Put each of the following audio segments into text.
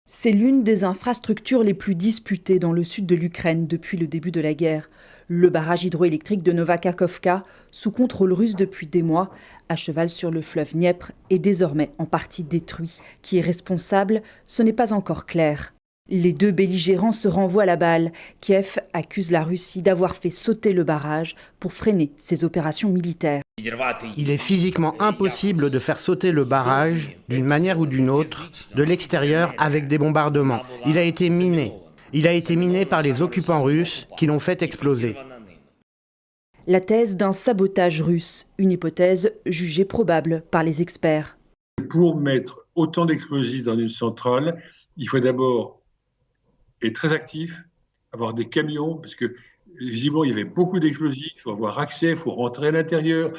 C'est l'une des infrastructures les plus disputées dans le sud de l'Ukraine depuis le début de la guerre. Le barrage hydroélectrique de Nova Kakhovka, sous contrôle russe depuis des mois, à cheval sur le fleuve Dniepr, est désormais en partie détruit. Qui est responsable, ce n'est pas encore clair. Les deux belligérants se renvoient la balle. Kiev accuse la Russie d'avoir fait sauter le barrage pour freiner ses opérations militaires. Il est physiquement impossible de faire sauter le barrage, d'une manière ou d'une autre, de l'extérieur avec des bombardements. Il a été miné. Il a été miné par les occupants russes qui l'ont fait exploser. La thèse d'un sabotage russe, une hypothèse jugée probable par les experts. Pour mettre autant d'explosifs dans une centrale, il faut d'abord être très actif, avoir des camions, parce que visiblement il y avait beaucoup d'explosifs, il faut avoir accès, il faut rentrer à l'intérieur.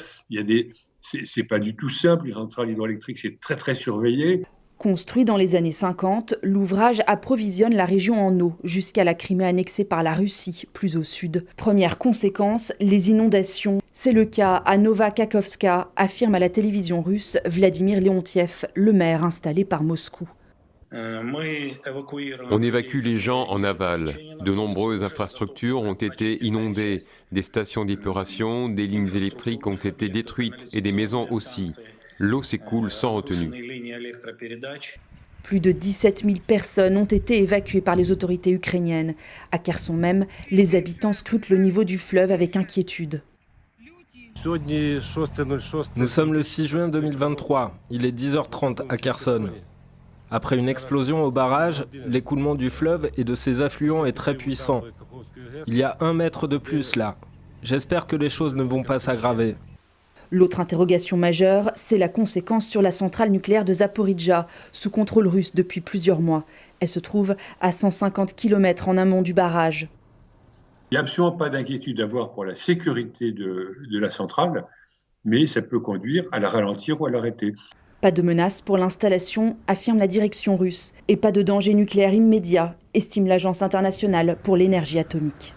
C'est pas du tout simple, une centrale hydroélectrique c'est très très surveillé. Construit dans les années 50, l'ouvrage approvisionne la région en eau jusqu'à la Crimée annexée par la Russie, plus au sud. Première conséquence, les inondations. C'est le cas à Nova Kakhovka, affirme à la télévision russe Vladimir Leontiev, le maire installé par Moscou. On évacue les gens en aval. De nombreuses infrastructures ont été inondées. Des stations d'épuration, des lignes électriques ont été détruites et des maisons aussi. L'eau s'écoule sans retenue. Plus de 17 000 personnes ont été évacuées par les autorités ukrainiennes. À Kherson même, les habitants scrutent le niveau du fleuve avec inquiétude. Nous sommes le 6 juin 2023. Il est 10h30 à Kherson. Après une explosion au barrage, l'écoulement du fleuve et de ses affluents est très puissant. Il y a 1 mètre de plus là. J'espère que les choses ne vont pas s'aggraver. L'autre interrogation majeure, c'est la conséquence sur la centrale nucléaire de Zaporijjia, sous contrôle russe depuis plusieurs mois. Elle se trouve à 150 km en amont du barrage. Il n'y a absolument pas d'inquiétude à avoir pour la sécurité de la centrale, mais ça peut conduire à la ralentir ou à l'arrêter. Pas de menace pour l'installation, affirme la direction russe, et pas de danger nucléaire immédiat, estime l'Agence internationale pour l'énergie atomique.